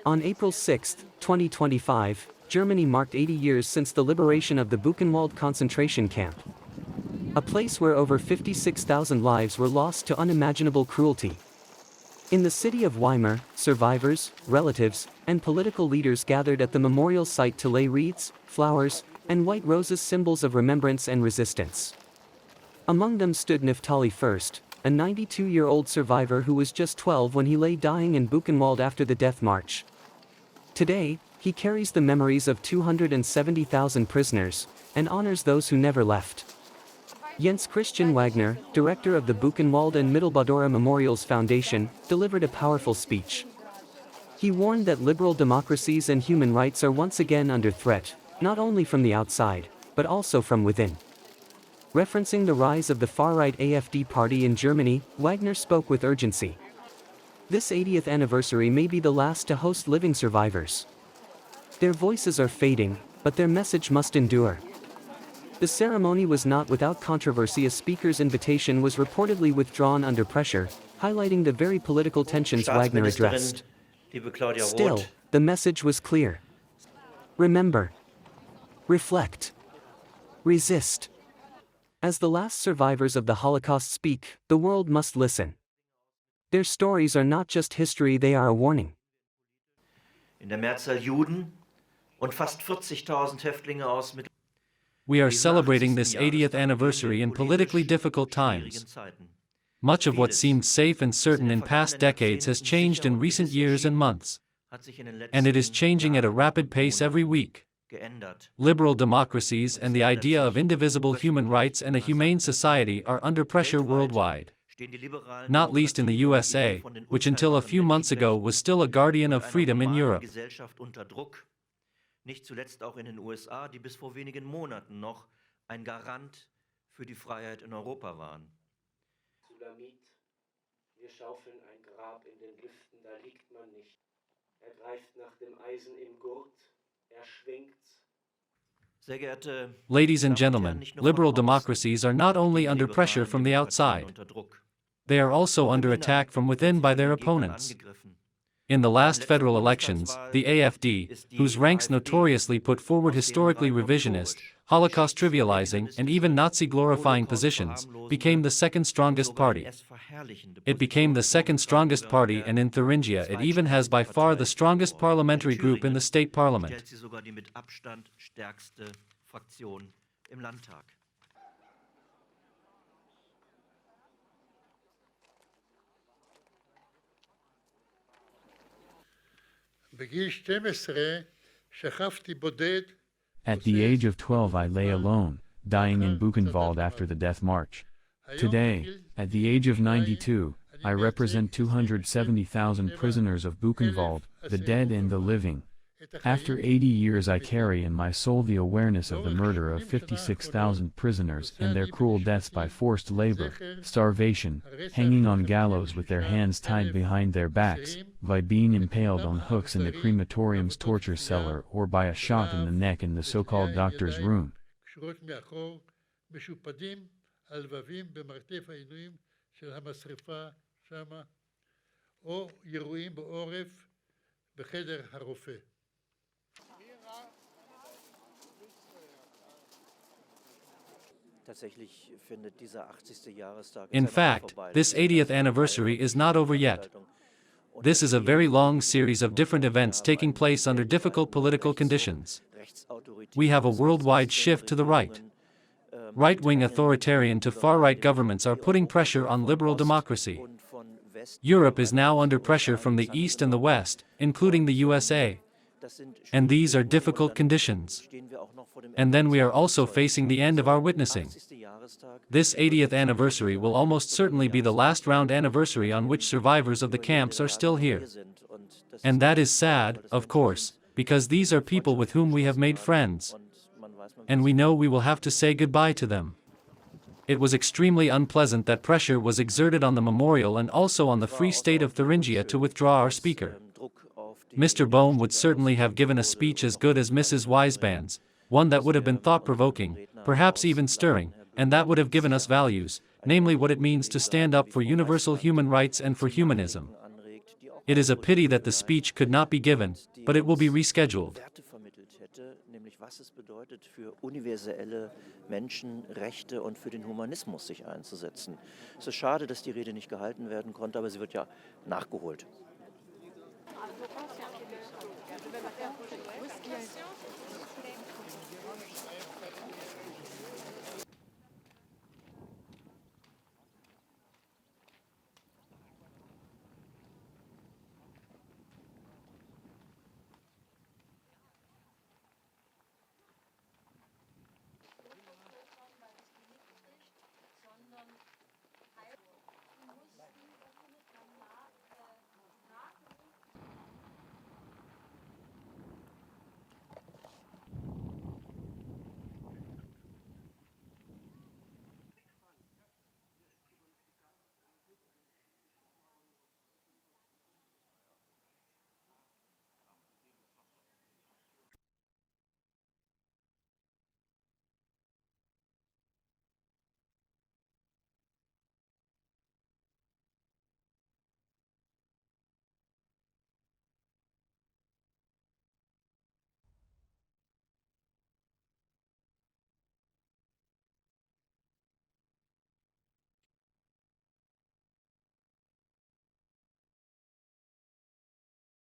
On April 6, 2025, Germany marked 80 years since the liberation of the Buchenwald concentration camp. A place where over 56,000 lives were lost to unimaginable cruelty. In the city of Weimar, survivors, relatives, and political leaders gathered at the memorial site to lay wreaths, flowers, and white roses, symbols of remembrance and resistance. Among them stood Naftali First, a 92-year-old survivor who was just 12 when he lay dying in Buchenwald after the death march. Today, he carries the memories of 270,000 prisoners, and honors those who never left. Jens Christian Wagner, director of the Buchenwald and Mittelbadura Memorials Foundation, delivered a powerful speech. He warned that liberal democracies and human rights are once again under threat, not only from the outside, but also from within. Referencing the rise of the far-right AfD party in Germany, Wagner spoke with urgency. This 80th anniversary may be the last to host living survivors. Their voices are fading, but their message must endure. The ceremony was not without controversy. A speaker's invitation was reportedly withdrawn under pressure, highlighting the very political tensions Wagner addressed. Still, the message was clear. Remember. Reflect. Resist. As the last survivors of the Holocaust speak, the world must listen. Their stories are not just history, they are a warning. In der Mehrzahl Juden und fast 40.000 Häftlinge aus Mittel. We are celebrating this 80th anniversary in politically difficult times. Much of what seemed safe and certain in past decades has changed in recent years and months. And it is changing at a rapid pace every week. Liberal democracies and the idea of indivisible human rights and a humane society are under pressure worldwide. Not least in the USA, which until a few months ago was still a guardian of freedom in Europe. Nicht zuletzt auch in den USA, die bis vor wenigen Monaten noch ein Garant für die Freiheit in Europa waren. Sulamit, wir schaufeln ein Grab in den Lüften, da liegt man nicht. Er greift nach dem Eisen im Gurt, er schwingt's. Ladies and gentlemen, liberal democracies are not only under pressure from the outside, they are also under attack from within by their opponents. In the last federal elections, the AfD, whose ranks notoriously put forward historically revisionist, Holocaust trivializing, and even Nazi-glorifying positions, became the second strongest party. It became the second strongest party, and in Thuringia it even has by far the strongest parliamentary group in the state parliament. At the age of 12 I lay alone, dying in Buchenwald after the death march. Today, at the age of 92, I represent 270,000 prisoners of Buchenwald, the dead and the living. After 80 years I carry in my soul the awareness of the murder of 56,000 prisoners and their cruel deaths by forced labor, starvation, hanging on gallows with their hands tied behind their backs, by being impaled on hooks in the crematorium's torture cellar or by a shot in the neck in the so-called doctor's room. In fact, this 80th anniversary is not over yet. This is a very long series of different events taking place under difficult political conditions. We have a worldwide shift to the right. Right-wing authoritarian to far-right governments are putting pressure on liberal democracy. Europe is now under pressure from the East and the West, including the USA. And these are difficult conditions. And then we are also facing the end of our witnessing. This 80th anniversary will almost certainly be the last round anniversary on which survivors of the camps are still here. And that is sad, of course, because these are people with whom we have made friends. And we know we will have to say goodbye to them. It was extremely unpleasant that pressure was exerted on the memorial and also on the Free State of Thuringia to withdraw our speaker. Mr. Bohm would certainly have given a speech as good as Mrs. Weisband's, one that would have been thought-provoking, perhaps even stirring, and that would have given us values, namely what it means to stand up for universal human rights and for humanism. It is a pity that the speech could not be given, but it will be rescheduled. Werte vermittelt hätte, nämlich was es bedeutet, für universelle Menschenrechte und für den Humanismus sich einzusetzen. Es ist schade, dass die Rede nicht gehalten werden konnte, aber sie wird ja nachgeholt.